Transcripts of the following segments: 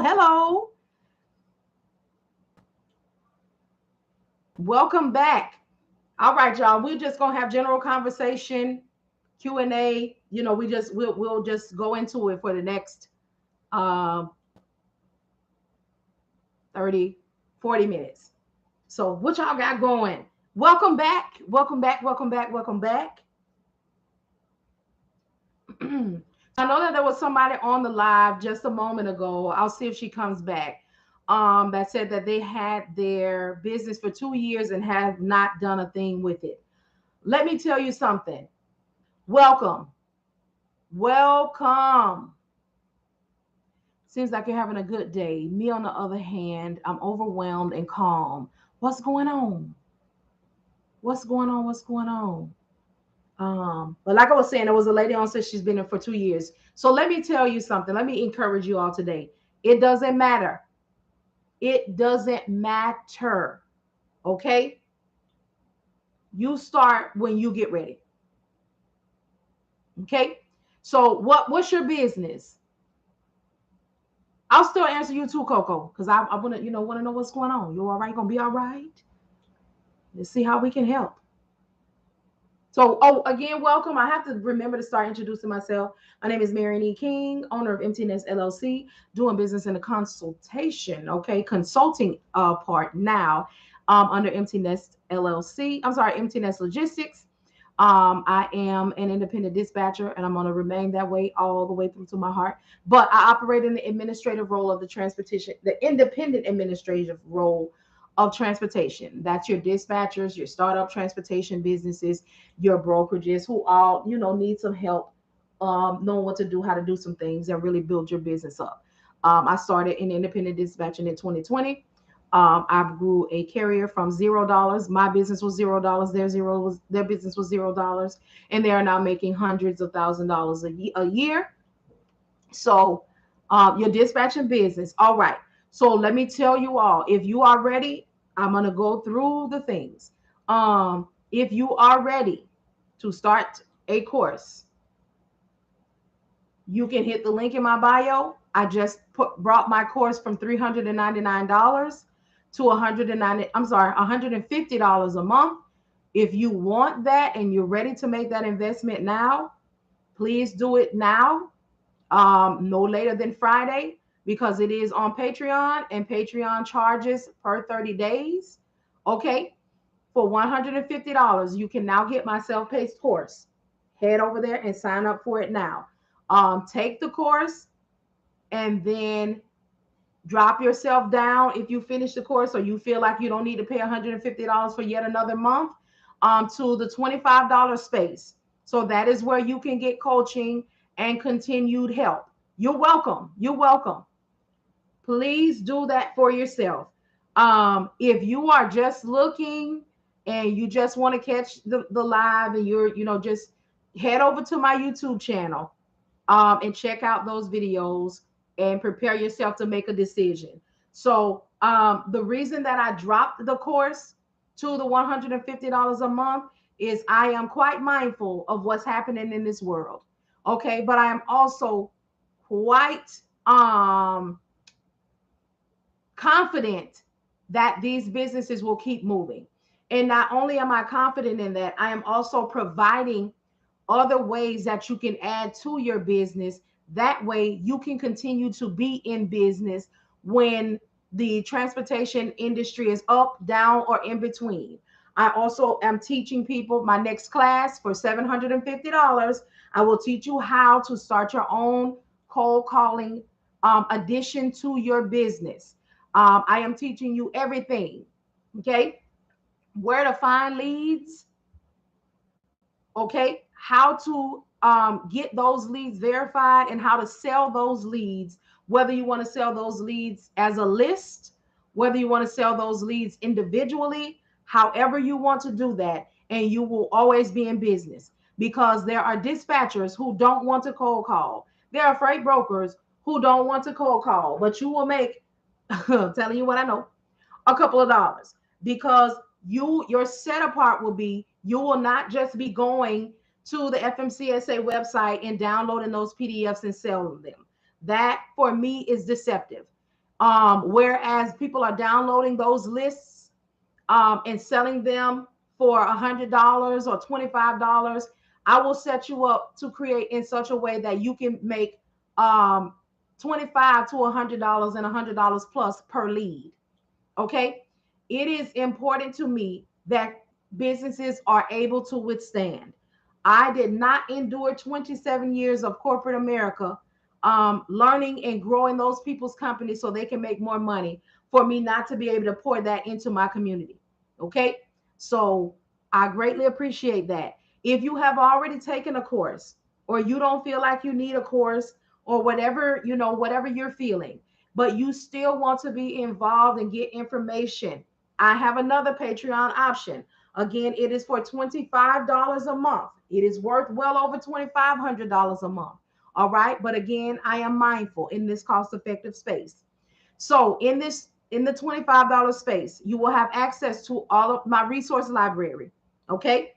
Hello. Welcome back. All right, y'all. We're just gonna have general conversation, Q&A. We'll just go into it for the next um 30, 40 minutes. So what y'all got going? Welcome back. Welcome back. Welcome back. Welcome back. I know that there was somebody on the live just a moment ago. I'll see if she comes back. That said that they had their business for 2 years and have not done a thing with it. Let me tell you something. Welcome. Welcome. Seems like you're having a good day. Me, on the other hand, I'm overwhelmed and calm. What's going on? What's going on? What's going on? But like I was saying, there was a lady on said she's been in for 2 years. So let me tell you something. Let me encourage you all today. It doesn't matter. It doesn't matter. Okay? You start when you get ready. Okay? So what's your business? I'll still answer you too, Coco, because I want to, want to know what's going on. You all right? Gonna be all right? Let's see how we can help. So, again, welcome. I have to remember to start introducing myself. My name is Marian E. King, owner of Empteenest LLC, doing business in the consultation, consulting part now under Empteenest LLC. I'm sorry, Empteenest Logistics. I am an independent dispatcher, and I'm going to remain that way all the way through to my heart. But I operate in the administrative role of the independent administrative role of transportation. That's your dispatchers, your startup transportation businesses, your brokerages who all, need some help knowing what to do, how to do some things and really build your business up. I started in independent dispatching in 2020. I grew a carrier from $0. My business was $0. Their business was $0, and they are now making hundreds of $1,000s a year. So, your dispatching business. All right. So let me tell you all, if you are ready, I'm gonna go through the things. If you are ready to start a course, you can hit the link in my bio. I just brought my course from $399 to $150 a month. If you want that and you're ready to make that investment now, please do it now. No later than Friday, because it is on Patreon, and Patreon charges per 30 days. Okay. For $150, you can now get my self-paced course. Head over there and sign up for it now. Take the course and then drop yourself down if you finish the course or you feel like you don't need to pay $150 for yet another month, to the $25 space. So that is where you can get coaching and continued help. You're welcome. You're welcome. Please do that for yourself. If you are just looking and you just want to catch the live and you're, just head over to my YouTube channel and check out those videos and prepare yourself to make a decision. So the reason that I dropped the course to the $150 a month is I am quite mindful of what's happening in this world. Okay, but I am also quite confident that these businesses will keep moving. And not only am I confident in that, I am also providing other ways that you can add to your business. That way you can continue to be in business when the transportation industry is up, down, or in between. I also am teaching people my next class for $750. I will teach you how to start your own cold calling addition to your business. I am teaching you everything. Okay. Where to find leads. Okay. How to get those leads verified and how to sell those leads, whether you want to sell those leads as a list, whether you want to sell those leads individually, however you want to do that. And you will always be in business, because there are dispatchers who don't want to cold call. There are freight brokers who don't want to cold call, but you will make, I'm telling you what I know, a couple of dollars, because your set apart will be, you will not just be going to the FMCSA website and downloading those PDFs and selling them. That for me is deceptive. Whereas people are downloading those lists and selling them for $100 or $25, I will set you up to create in such a way that you can make um, $25 to $100 and $100 plus per lead. Okay. It is important to me that businesses are able to withstand. I did not endure 27 years of corporate America, learning and growing those people's companies so they can make more money for me not to be able to pour that into my community. Okay. So I greatly appreciate that. If you have already taken a course or you don't feel like you need a course or whatever, whatever you're feeling, but you still want to be involved and get information, I have another Patreon option. Again, it is for $25 a month. It is worth well over $2,500 a month. All right. But again, I am mindful in this cost effective space. So in the $25 space, you will have access to all of my resource library. Okay.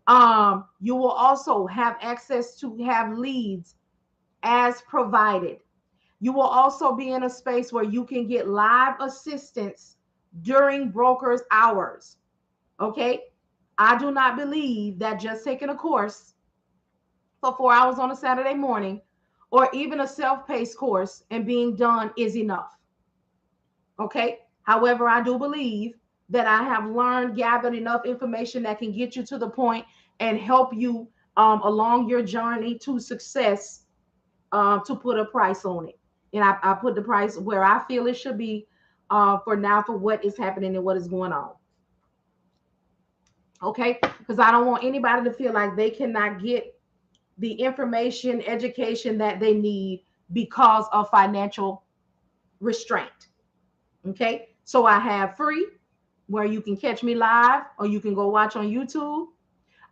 You will also have access to have leads as provided. You will also be in a space where you can get live assistance during brokers' hours. Okay. I do not believe that just taking a course for 4 hours on a Saturday morning or even a self-paced course and being done is enough. Okay. However, I do believe that I have learned, gathered enough information that can get you to the point and help you along your journey to success, to put a price on it. And I put the price where I feel it should be for now, for what is happening and what is going on. Okay. Because I don't want anybody to feel like they cannot get the information, education that they need because of financial restraint. Okay. So I have free, where you can catch me live or you can go watch on YouTube.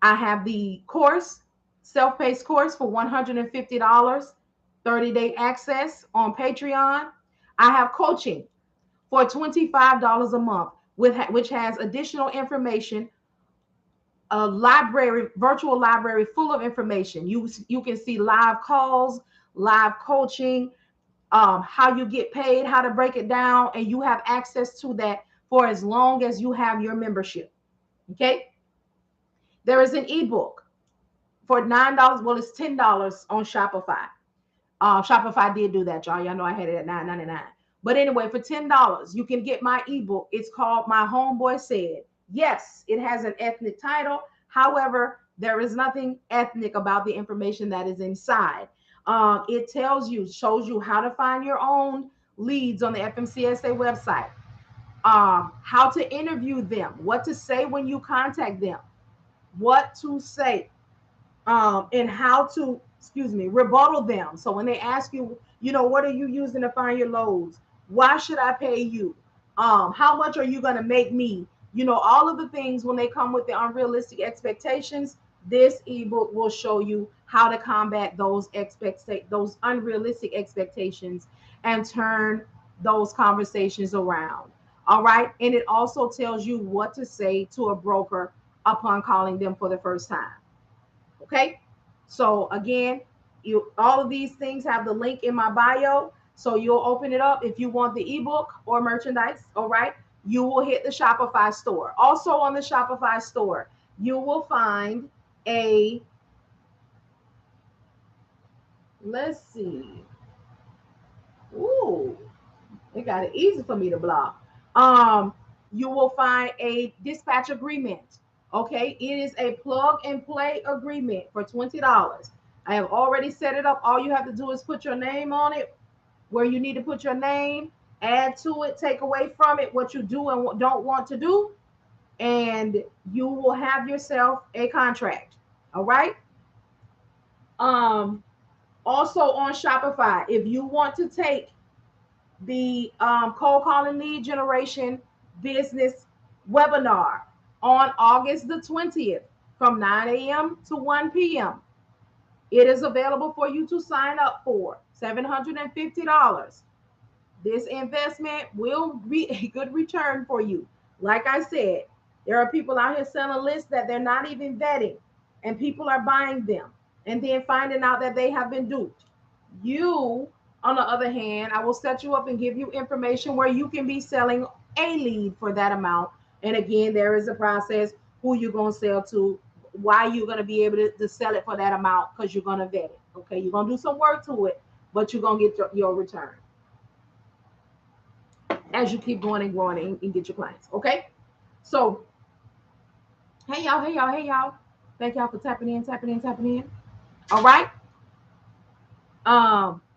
I have the course, self-paced course for $150, 30-day access on Patreon. I have coaching for $25 a month, which has additional information, a library, virtual library full of information. You can see live calls, live coaching, how you get paid, how to break it down, and you have access to that for as long as you have your membership. Okay. There is an ebook for $9. Well, it's $10 on Shopify. Shopify did do that, y'all. Y'all know I had it at $9.99. But anyway, for $10, you can get my ebook. It's called My Homeboy Said. Yes, it has an ethnic title. However, there is nothing ethnic about the information that is inside. It tells you, shows you how to find your own leads on the FMCSA website, how to interview them, what to say when you contact them, what to say, and how to, rebuttal them. So when they ask you, what are you using to find your loads? Why should I pay you? How much are you going to make me? All of the things when they come with the unrealistic expectations, this ebook will show you how to combat those unrealistic expectations and turn those conversations around. All right. And it also tells you what to say to a broker upon calling them for the first time. Okay. So again, all of these things have the link in my bio. So you'll open it up if you want the ebook or merchandise. All right. You will hit the Shopify store. Also on the Shopify store, you will find a, let's see. Ooh, it got it easy for me to block. You will find a dispatch agreement. Okay, it is a plug and play agreement for $20. I have already set it up. All you have to do is put your name on it where you need to put your name, add to it, take away from it what you do and don't want to do, and you will have yourself a contract. All right. Also on Shopify, if you want to take the cold calling lead generation business webinar on August the 20th from 9 a.m. to 1 p.m. It is available for you to sign up for $750. This investment will be a good return for you. Like I said, there are people out here selling lists that they're not even vetting, and people are buying them and then finding out that they have been duped. You On the other hand, I will set you up and give you information where you can be selling a lead for that amount. And again, there is a process who you're going to sell to, why you're going to be able to sell it for that amount, because you're going to vet it. Okay, you're going to do some work to it, but you're going to get your return as you keep going and growing and get your clients. Okay, so hey y'all, hey y'all, hey y'all. Thank y'all for tapping in, tapping in, tapping in. All right.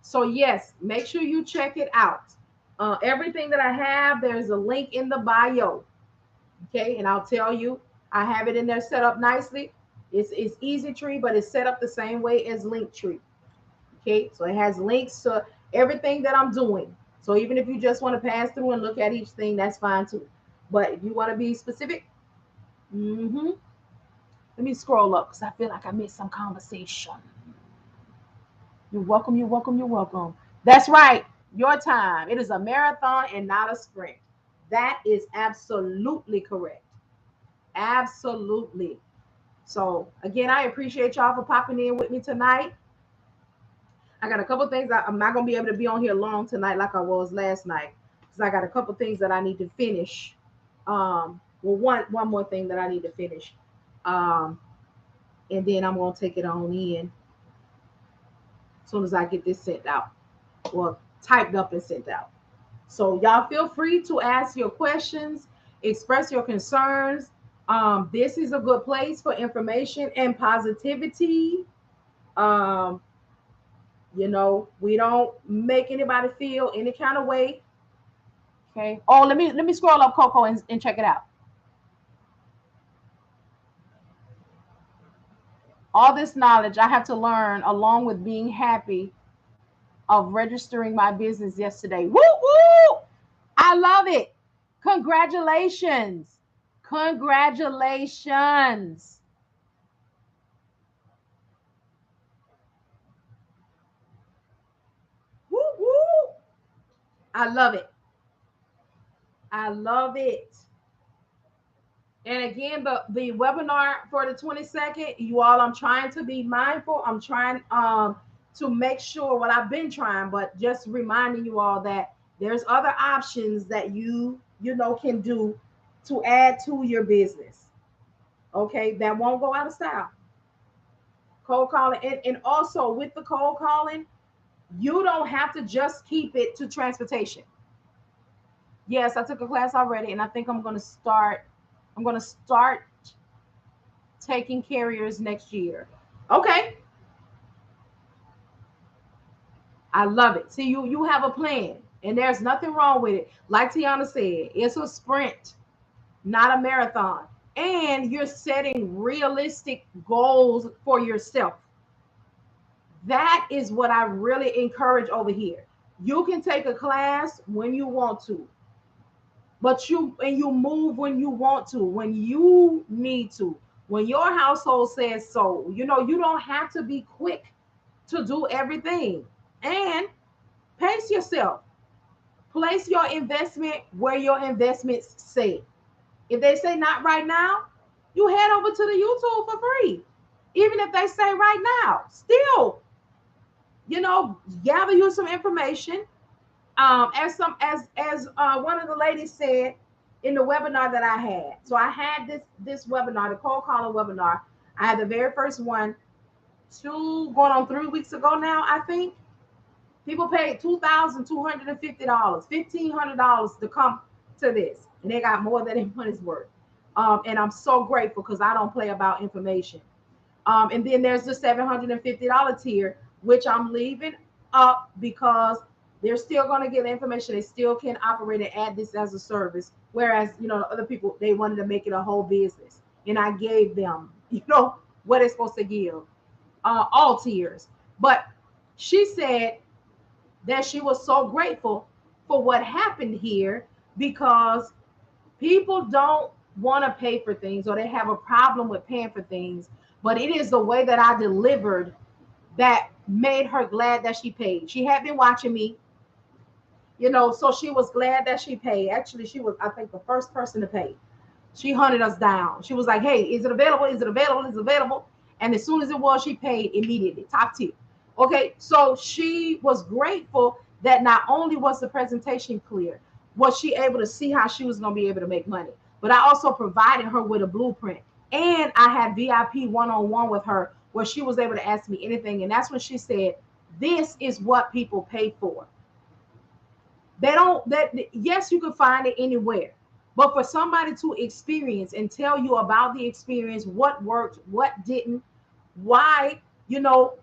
So yes, make sure you check it out. Everything that I have, there's a link in the bio. Okay, and I'll tell you, I have it in there set up nicely. It's Easy Tree, but it's set up the same way as Linktree. Okay, so it has links to everything that I'm doing. So even if you just want to pass through and look at each thing, that's fine too. But if you want to be specific, let me scroll up because I feel like I missed some conversation. You're welcome, you're welcome, you're welcome. That's right, your time. It is a marathon and not a sprint. That is absolutely correct. Absolutely. So again, I appreciate y'all for popping in with me tonight. I got a couple things. I'm not gonna be able to be on here long tonight like I was last night because I got a couple things that I need to finish. Well, one more thing that I need to finish, and then I'm gonna take it on in as soon as I get this sent out, or typed up and sent out. So y'all feel free to ask your questions, express your concerns. This is a good place for information and positivity. Um, we don't make anybody feel any kind of way. Okay. Oh, let me scroll up Coco and check it out. All this knowledge I have to learn along with being happy of registering my business yesterday. Woo woo! I love it. Congratulations. Congratulations. Woo woo! I love it. I love it. And again, the webinar for the 22nd, you all, I'm trying to be mindful. I'm trying to make sure what I've been trying, but just reminding you all that there's other options that you can do to add to your business. Okay, that won't go out of style. Cold calling, and also with the cold calling, you don't have to just keep it to transportation. Yes, I took a class already, and I think I'm going to start. I'm going to start taking carriers next year. Okay, I love it. See, you have a plan, and there's nothing wrong with it. Like Tiana said, it's a sprint, not a marathon, and you're setting realistic goals for yourself. That is what I really encourage over here. You can take a class when you want to, but you move when you want to, when you need to, when your household says so. You don't have to be quick to do everything. And pace yourself. Place your investment where your investments say. If they say not right now, you head over to the YouTube for free. Even if they say right now, still, gather you some information. As one of the ladies said in the webinar that I had. So I had this webinar, the cold calling webinar. I had the very first one going on 3 weeks ago now, I think. People paid $2,250, $1,500 to come to this, and they got more than their money's worth. And I'm so grateful because I don't play about information. And then there's the $750 tier, which I'm leaving up because they're still going to get information. They still can operate and add this as a service. Whereas, other people, they wanted to make it a whole business. And I gave them, what it's supposed to give, all tiers. But she said that she was so grateful for what happened here because people don't want to pay for things, or they have a problem with paying for things. But it is the way that I delivered that made her glad that she paid. She had been watching me, so she was glad that she paid. Actually, she was, I think, the first person to pay. She hunted us down. She was like, hey, is it available? Is it available? Is it available? And as soon as it was, she paid immediately, top tier. Okay, so she was grateful that not only was the presentation clear, was she able to see how she was going to be able to make money, but I also provided her with a blueprint. And I had VIP one-on-one with her where she was able to ask me anything. And that's when she said, this is what people pay for. They don't, that, yes, you can find it anywhere. But for somebody to experience and tell you about the experience, what worked, what didn't, why, you know,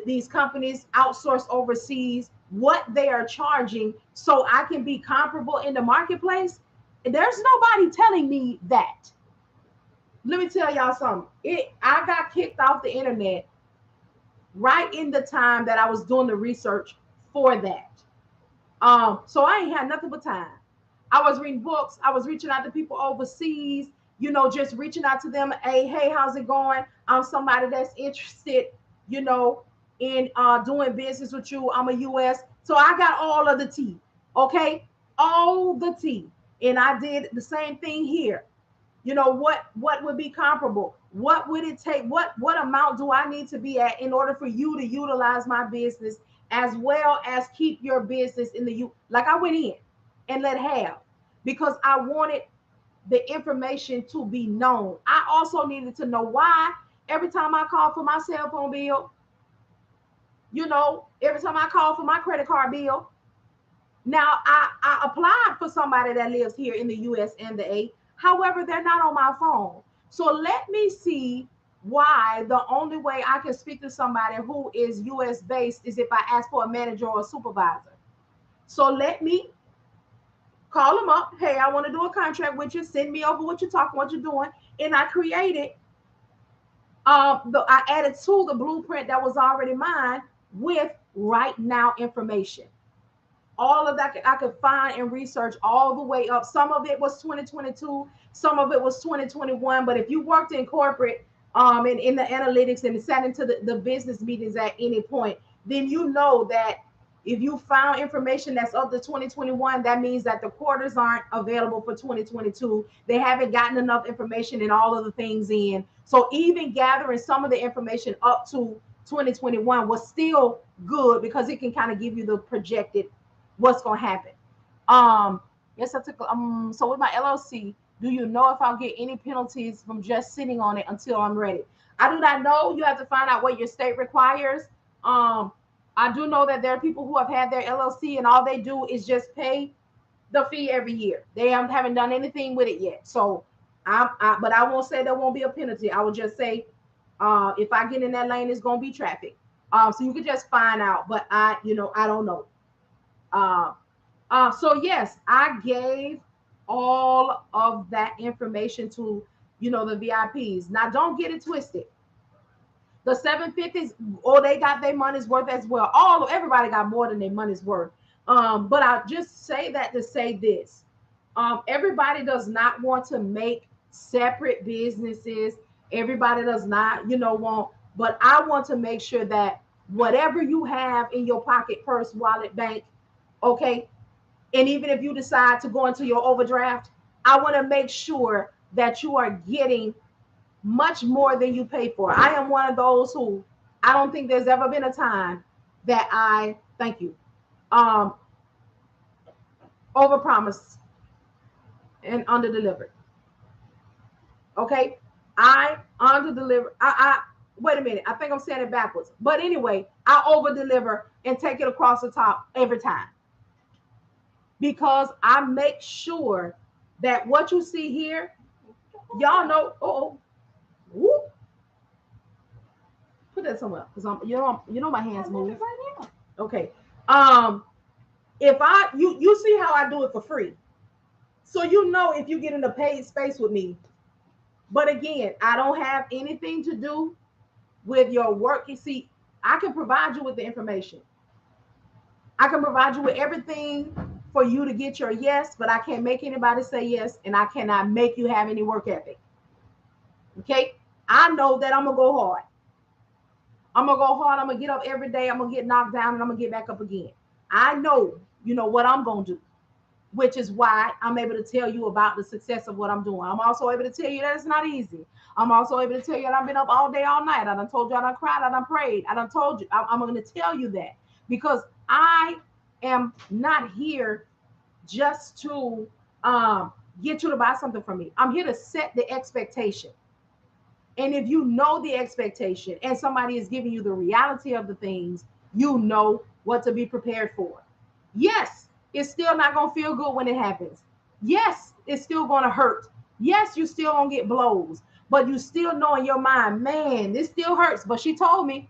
these companies outsource overseas, what they are charging, so I can be comparable in the marketplace. There's nobody telling me that. Let me tell y'all something. I got kicked off the internet right in the time that I was doing the research for that. So I ain't had nothing but time. I was reading books. I was reaching out to people overseas, just reaching out to them. Hey, how's it going? I'm somebody that's interested, you know, in doing business with you. I'm a US. So I got all of the tea. Okay. All the tea. And I did the same thing here. What would be comparable? What would it take? What amount do I need to be at in order for you to utilize my business, as well as keep your business in the like I went in and let have, because I wanted the information to be known. I also needed to know why every time I call for my cell phone bill, every time I call for my credit card bill. Now, I applied for somebody that lives here in the US and the A. However, they're not on my phone. So let me see why the only way I can speak to somebody who is US based is if I ask for a manager or a supervisor. So let me call them up. Hey, I want to do a contract with you. Send me over what you're talking, what you're doing. And I created, I added to the blueprint that was already mine with right now information. All of that I could find and research all the way up. Some of it was 2022, some of it was 2021. But if you worked in corporate, and in the analytics and sat into the business meetings at any point, then you know that if you found information that's up to 2021, that means that the quarters aren't available for 2022. They haven't gotten enough information and all of the things in. So even gathering some of the information up to 2021 was still good, because it can kind of give you the projected what's going to happen. Yes, I took. So with my LLC, do you know if I'll get any penalties from just sitting on it until I'm ready? I do not know. You have to find out what your state requires. Um, I do know that there are people who have had their LLC and all they do is just pay the fee every year. They haven't done anything with it yet. So, but I won't say there won't be a penalty. I will just say, if I get in that lane, it's going to be traffic. So you could just find out. But I don't know. Uh, so yes, I gave all of that information to the VIPs. Now don't get it twisted. The 750s, they got their money's worth as well. Everybody got more than their money's worth. But I just say that to say this. Everybody does not want to make separate businesses. Everybody does not, want, but I want to make sure that whatever you have in your pocket, purse, wallet, bank, okay, and even if you decide to go into your overdraft, I want to make sure that you are getting much more than you pay for. I am one of those who I don't think there's ever been a time that I thank you um overpromised and underdelivered. Okay, I underdeliver. I wait a minute. I think I'm saying it backwards. But anyway, I overdeliver and take it across the top every time, because I make sure that what you see here, y'all know. Oh, whoop, put that somewhere, because my hands move. Okay. Um, if you see how I do it for free, so if you get in a paid space with me. But again, I don't have anything to do with your work. You see, I can provide you with the information. I can provide you with everything for you to get your yes, but I can't make anybody say yes, and I cannot make you have any work ethic. Okay? I know that I'm gonna go hard. I'm gonna go hard. I'm gonna get up every day. I'm gonna get knocked down, and I'm gonna get back up again. I know, what I'm gonna do. which is why I'm able to tell you about the success of what I'm doing. I'm also able to tell you that it's not easy. I'm also able to tell you that I've been up all day, all night. I done told you I done cried, I done prayed. I done told you. I'm going to tell you that because I am not here just to get you to buy something from me. I'm here to set the expectation. And if you know the expectation and somebody is giving you the reality of the things, you know what to be prepared for. Yes, it's still not going to feel good when it happens. Yes, it's still going to hurt. Yes, you still going to get blows, but you still know in your mind, man, this still hurts. But she told me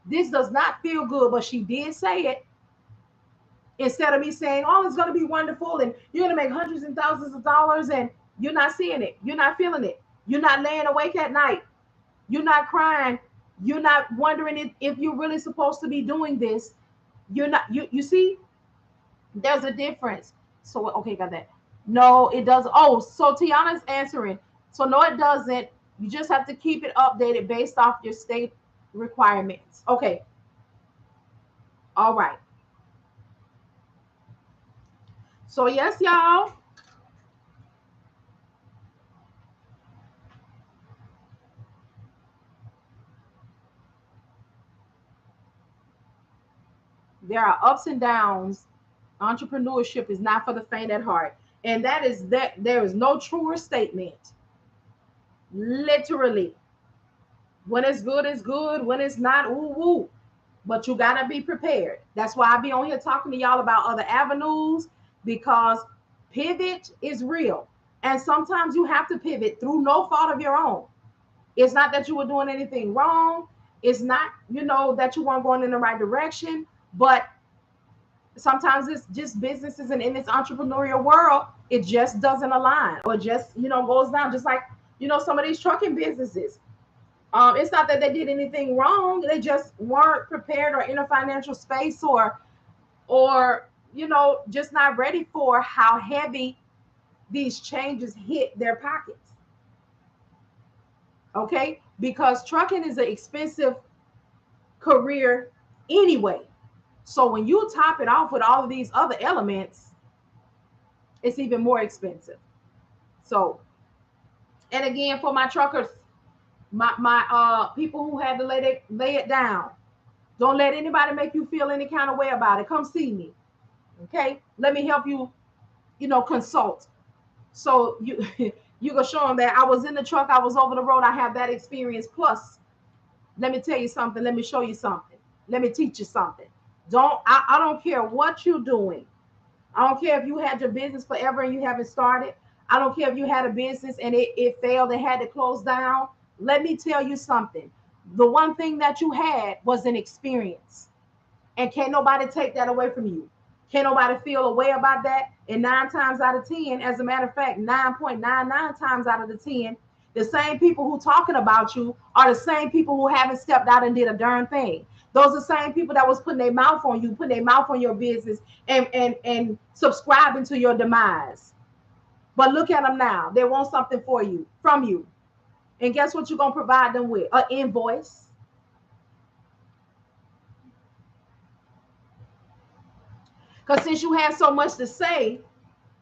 this does not feel good, but she did say it. Instead of me saying, oh, it's going to be wonderful and you're going to make hundreds and thousands of dollars and you're not seeing it. You're not feeling it. You're not laying awake at night. You're not crying. You're not wondering if you're really supposed to be doing this. You're not, you see, there's a difference. So, okay, got that. No, it doesn't. Oh, so Tiana's answering. So, no, it doesn't. You just have to keep it updated based off your state requirements. Okay. All right. So, yes, y'all. There are ups and downs. Entrepreneurship is not for the faint at heart. And that is that there is no truer statement. Literally. When it's good, it's good. When it's not, ooh, woo. But you gotta be prepared. That's why I be on here talking to y'all about other avenues because pivot is real. And sometimes you have to pivot through no fault of your own. It's not that you were doing anything wrong. It's not, that you weren't going in the right direction. But sometimes it's just businesses and in this entrepreneurial world, it just doesn't align or just, goes down. Just like, some of these trucking businesses. It's not that they did anything wrong. They just weren't prepared or in a financial space or, just not ready for how heavy these changes hit their pockets. Okay. Because trucking is an expensive career anyway. So when you top it off with all of these other elements, it's even more expensive. So, and again, for my truckers, my people who had to lay it down, don't let anybody make you feel any kind of way about it. Come see me. Okay. Let me help you, consult. So you you can show them that I was in the truck, I was over the road, I have that experience. Plus, let me tell you something, let me show you something, let me teach you something. I don't care what you're doing. I don't care if you had your business forever and you haven't started. I don't care if you had a business and it failed and had to close down. Let me tell you something. The one thing that you had was an experience. And can't nobody take that away from you. Can't nobody feel a way about that. And 9 times out of 10, as a matter of fact, 9.99 times out of the 10, the same people who talking about you are the same people who haven't stepped out and did a darn thing. Those are the same people that was putting their mouth on you, putting their mouth on your business and subscribing to your demise. But look at them now. They want something from you. And guess what you're going to provide them with? An invoice. Because since you had so much to say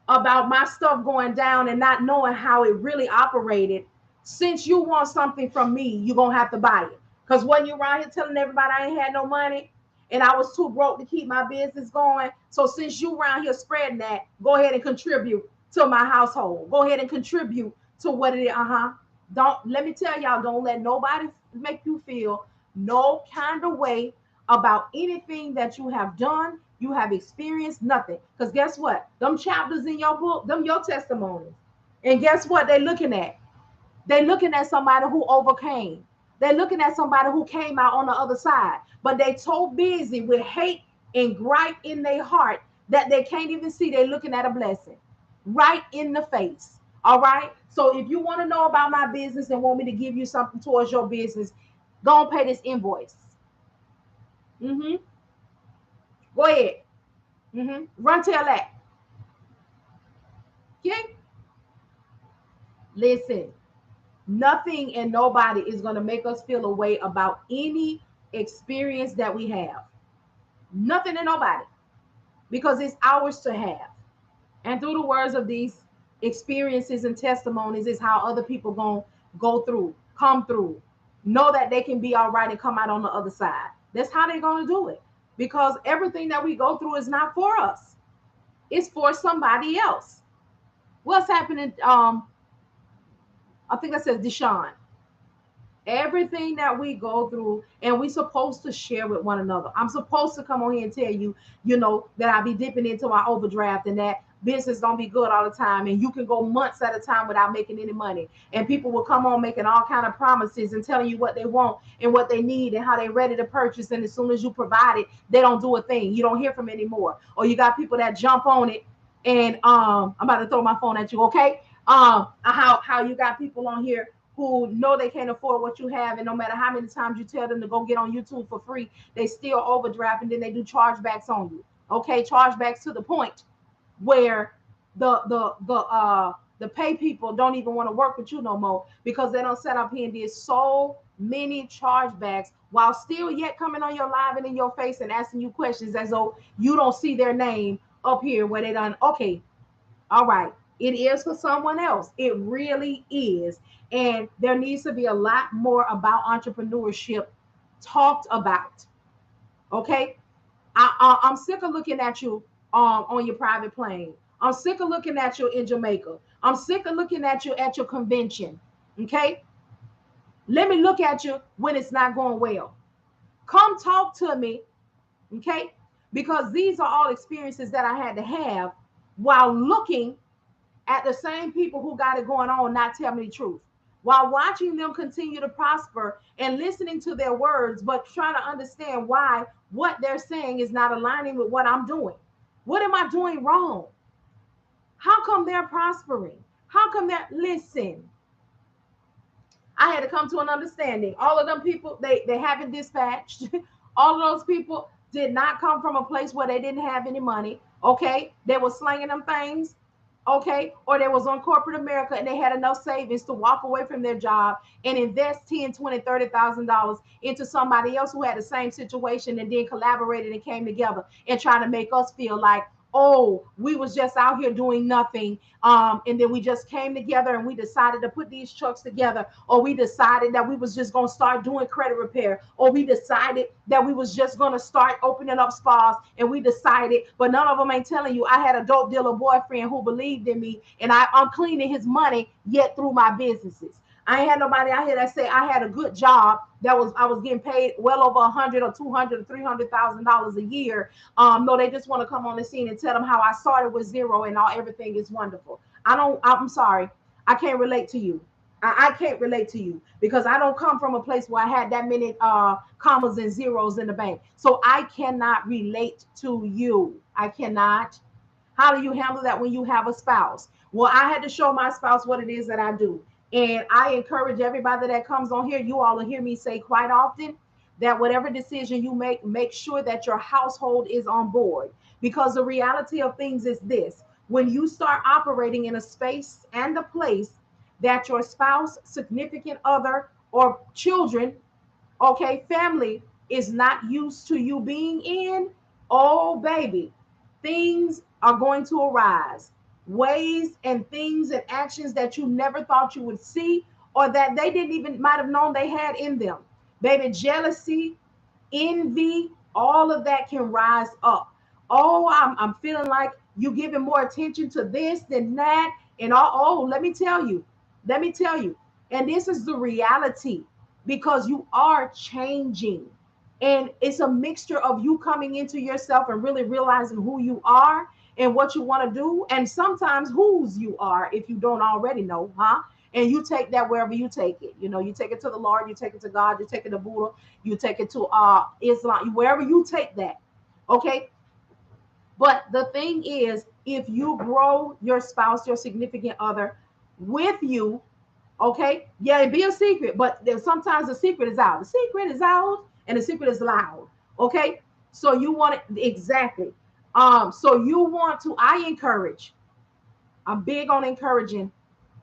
about my stuff going down and not knowing how it really operated, since you want something from me, you're going to have to buy it. Because when you're around here telling everybody I ain't had no money and I was too broke to keep my business going. So since you around here spreading that, go ahead and contribute to my household. Go ahead and contribute to what it is. Don't let me tell y'all, don't let nobody make you feel no kind of way about anything that you have done, you have experienced, nothing. Because guess what? Them chapters in your book, them your testimonies. And guess what they're looking at? They're looking at somebody who overcame. They're looking at somebody who came out on the other side. But they so busy with hate and gripe in their heart that they can't even see they're looking at a blessing right in the face. All right. So if you want to know about my business and want me to give you something towards your business, go and pay this invoice. Go ahead. Run tell that. Okay. Listen, nothing and nobody is going to make us feel a way about any experience that we have. Nothing and nobody. Because it's ours to have. And through the words of these experiences and testimonies is how other people gonna go through, come through, know that they can be all right and come out on the other side. That's how they're gonna do it. Because everything that we go through is not for us. It's for somebody else. What's happening? I think I said Deshaun. Everything that we go through, and we supposed to share with one another. I'm supposed to come on here and tell you, that I be dipping into my overdraft, and that business don't be good all the time, and you can go months at a time without making any money, and people will come on making all kind of promises and telling you what they want and what they need and how they're ready to purchase, and as soon as you provide it, they don't do a thing. You don't hear from them anymore. Or you got people that jump on it, and I'm about to throw my phone at you, okay? How you got people on here who know they can't afford what you have, and no matter how many times you tell them to go get on YouTube for free, they still overdraft, and then they do chargebacks on you. Okay, chargebacks to the point where the pay people don't even want to work with you no more, because they don't set up here and did so many chargebacks while still yet coming on your live and in your face and asking you questions as though you don't see their name up here where they done. Okay, all right. It is for someone else. It really is. And there needs to be a lot more about entrepreneurship talked about. Okay. I'm sick of looking at you on your private plane. I'm sick of looking at you in Jamaica. I'm sick of looking at you at your convention. Okay. Let me look at you when it's not going well. Come talk to me. Okay. Because these are all experiences that I had to have while looking at the same people who got it going on not tell me the truth, while watching them continue to prosper and listening to their words, but trying to understand why what they're saying is not aligning with what I'm doing. What am I doing wrong? How come they're prospering? How come they're, listen, I had to come to an understanding. All of them people, they haven't dispatched. All of those people did not come from a place where they didn't have any money. Okay, they were slinging them things. Okay, or they was on corporate America and they had enough savings to walk away from their job and invest 10, 20, $30,000 into somebody else who had the same situation, and then collaborated and came together and trying to make us feel like, oh, we was just out here doing nothing, and then we just came together and we decided to put these trucks together, or we decided that we was just going to start doing credit repair, or we decided that we was just going to start opening up spas, and we decided, but none of them ain't telling you I had a dope dealer boyfriend who believed in me, and I'm cleaning his money yet through my businesses. I ain't had nobody out here that say I had a good job that I was getting paid well over 100 or 200 or $300,000 a year. No, they just want to come on the scene and tell them how I started with zero and all everything is wonderful. I'm sorry, I can't relate to you. I can't relate to you because I don't come from a place where I had that many commas and zeros in the bank. So I cannot relate to you. I cannot. How do you handle that when you have a spouse? Well, I had to show my spouse what it is that I do. And I encourage everybody that comes on here, you all will hear me say quite often that whatever decision you make sure that your household is on board. Because the reality of things is this: when you start operating in a space and a place that your spouse, significant other, or children, okay, family, is not used to you being in, oh baby, things are going to arise. Ways and things and actions that you never thought you would see, or that they didn't even might have known they had in them. Baby, jealousy, envy, all of that can rise up. Oh, I'm feeling like you giving more attention to this than that. And let me tell you, let me tell you, and this is the reality, because you are changing. And it's a mixture of you coming into yourself and really realizing who you are and what you want to do, and sometimes whose you are if you don't already know, huh? And you take that wherever you take it. You take it to the Lord, you take it to God, you take it to Buddha, you take it to Islam, wherever you take that. Okay. But the thing is, if you grow your spouse, your significant other with you, okay, yeah, it be a secret, but sometimes the secret is out. The secret is out and the secret is loud. Okay. So you want it exactly. So you want to, I'm big on encouraging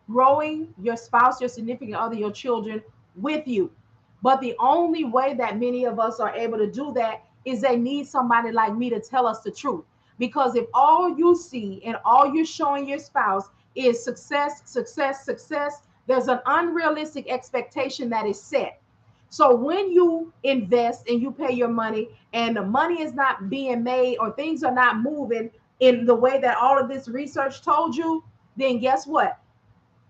growing your spouse, your significant other, your children with you. But the only way that many of us are able to do that is they need somebody like me to tell us the truth. Because if all you see and all you're showing your spouse is success, success, success, there's an unrealistic expectation that is set. So when you invest and you pay your money and the money is not being made or things are not moving in the way that all of this research told you, then guess what?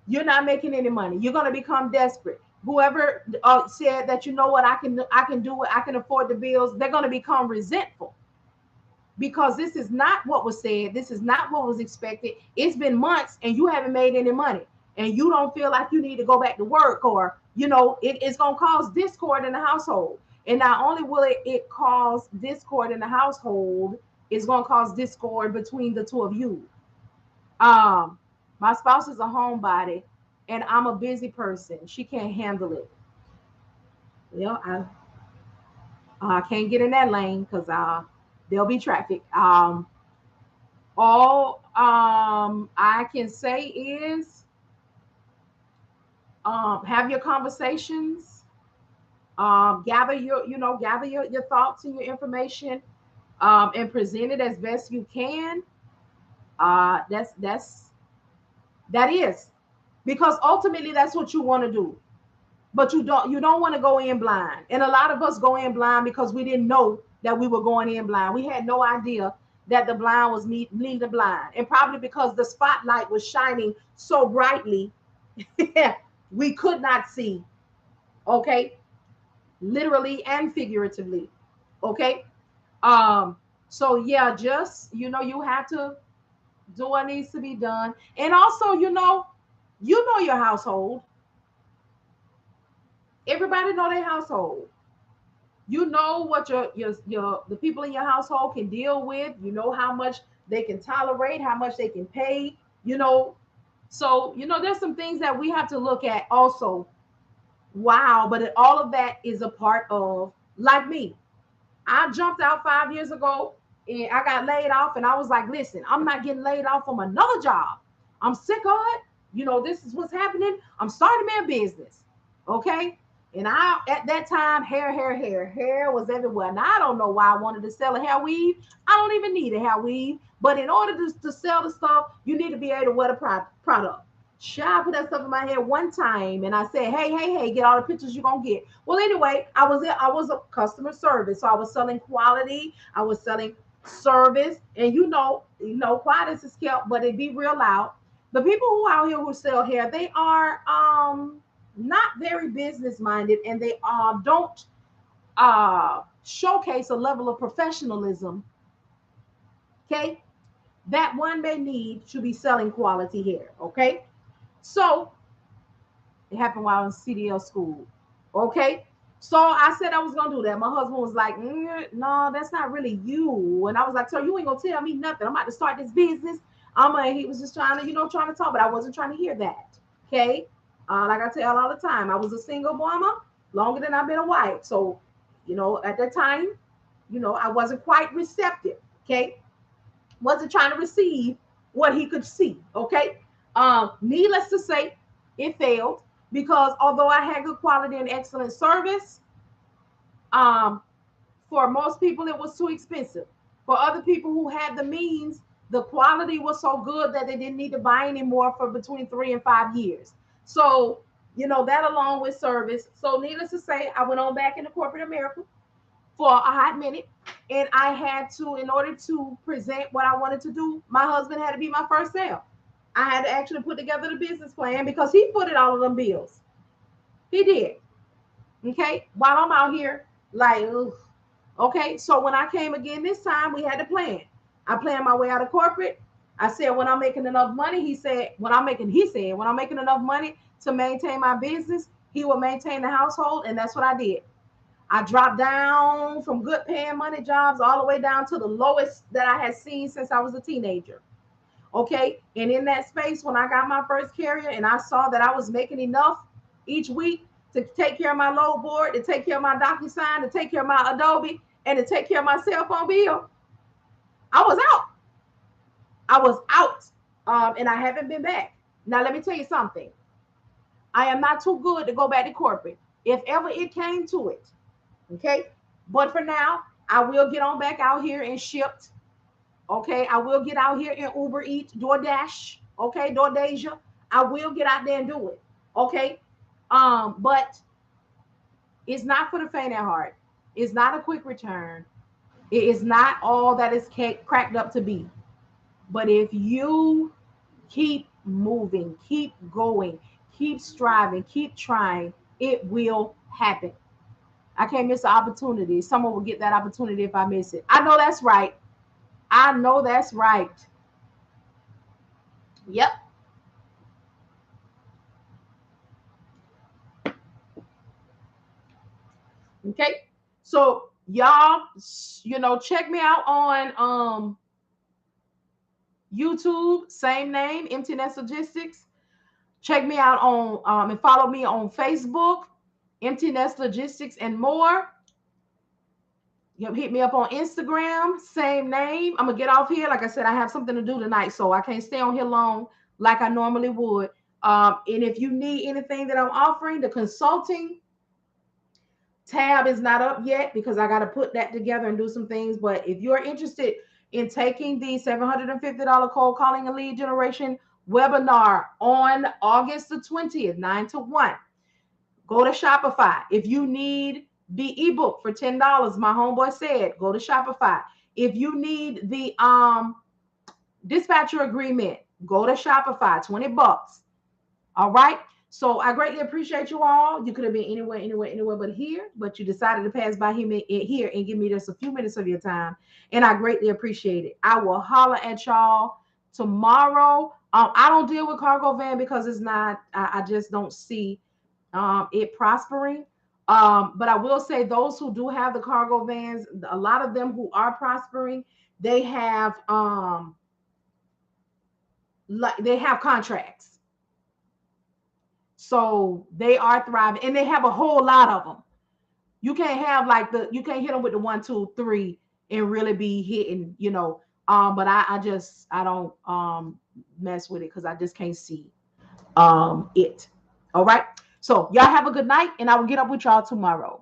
You're not making any money. You're going to become desperate. Whoever said that, you know what, I can do it, I can afford the bills, they're going to become resentful because this is not what was said. This is not what was expected. It's been months and you haven't made any money and you don't feel like you need to go back to work, or, it's going to cause discord in the household. And not only will it cause discord in the household, it's going to cause discord between the two of you. Um, my spouse is a homebody and I'm a busy person. She can't handle it. Well, I can't get in that lane because there'll be traffic. All I can say is have your conversations, gather your thoughts and your information, and present it as best you can. That is because ultimately that's what you want to do. But you don't want to go in blind. And a lot of us go in blind because we didn't know that we were going in blind. We had no idea that the blind was leading the blind. And probably because the spotlight was shining so brightly, we could not see. Okay. Literally and figuratively. Okay. So yeah, just you have to do what needs to be done. And also, your household. Everybody know their household. You know what your the people in your household can deal with. You know how much they can tolerate, how much they can pay. You know, so there's some things that we have to look at also. Wow, but all of that is a part of, like me. I jumped out 5 years ago and I got laid off, and I was like, listen, I'm not getting laid off from another job. I'm sick of it. This is what's happening. I'm starting my business. Okay. And I, at that time, hair was everywhere. And I don't know why I wanted to sell a hair weave. I don't even need a hair weave. But in order to sell the stuff, you need to be able to wear the product. Sure, I put that stuff in my hair one time and I said, hey, get all the pictures you're gonna get. Well, anyway, I was a customer service. So I was selling quality, I was selling service, and quiet is kept, but it be real loud. The people who out here who sell hair, they are not very business minded, and they don't showcase a level of professionalism, okay, that one may need to be selling quality hair, okay. So it happened while I was in CDL school. Okay. So I said I was gonna do that. My husband was like, no, that's not really you. And I was like, so you ain't gonna tell me nothing. I'm about to start this business. He was just trying to talk, but I wasn't trying to hear that. Okay. Like I tell all the time, I was a single mama longer than I've been a wife. So, at that time, I wasn't quite receptive. Okay. Wasn't trying to receive what he could see. Okay. Needless to say, it failed because although I had good quality and excellent service, um, for most people it was too expensive. For other people who had the means, the quality was so good that they didn't need to buy anymore for between 3 and 5 years. So, that along with service. So, needless to say, I went on back into corporate America for a hot minute. And I had to, in order to present what I wanted to do, my husband had to be my first sale. I had to actually put together the business plan because he footed all of them bills. He did. Okay. While I'm out here, like, ugh. Okay. So when I came again this time, we had to plan. I planned my way out of corporate. I said, when I'm making enough money, he said, when I'm making enough money to maintain my business, he will maintain the household. And that's what I did. I dropped down from good paying money jobs all the way down to the lowest that I had seen since I was a teenager. Okay. And in that space, when I got my first carrier and I saw that I was making enough each week to take care of my load board, to take care of my DocuSign, to take care of my Adobe, and to take care of my cell phone bill, I was out. I was out. And I haven't been back. Now, let me tell you something. I am not too good to go back to corporate if ever it came to it. Okay. But for now, I will get on back out here and shipped. Okay, I will get out here and Uber Eats, DoorDash. Okay, DoorDasia. I will get out there and do it. Okay, but it's not for the faint at heart. It's not a quick return. It is not all that it's cracked up to be. But if you keep moving, keep going, keep striving, keep trying, it will happen. I can't miss the opportunity. Someone will get that opportunity if I miss it. I know that's right. I know that's right. Yep. Okay. So y'all, check me out on YouTube, same name, Empty Logistics. Check me out on and follow me on Facebook, Empty Logistics and more. You hit me up on Instagram, same name. I'm gonna get off here. Like I said, I have something to do tonight, so I can't stay on here long like I normally would. And if you need anything that I'm offering, the consulting tab is not up yet because I got to put that together and do some things. But if you're interested in taking the $750 cold calling and lead generation webinar on August the 20th, 9 to 1, go to Shopify. If you need the ebook for $10, my homeboy said, go to Shopify. If you need the dispatcher agreement, go to Shopify, $20. All right. So I greatly appreciate you all. You could have been anywhere but here, but you decided to pass by him here and give me just a few minutes of your time. And I greatly appreciate it. I will holler at y'all tomorrow. I don't deal with cargo van because it's not, I just don't see it prospering. But I will say those who do have the cargo vans, a lot of them who are prospering, they have contracts. So they are thriving and they have a whole lot of them. You can't have you can't hit them with the 1, 2, 3 and really be hitting, but I don't mess with it because I just can't see it. All right. So y'all have a good night and I will get up with y'all tomorrow.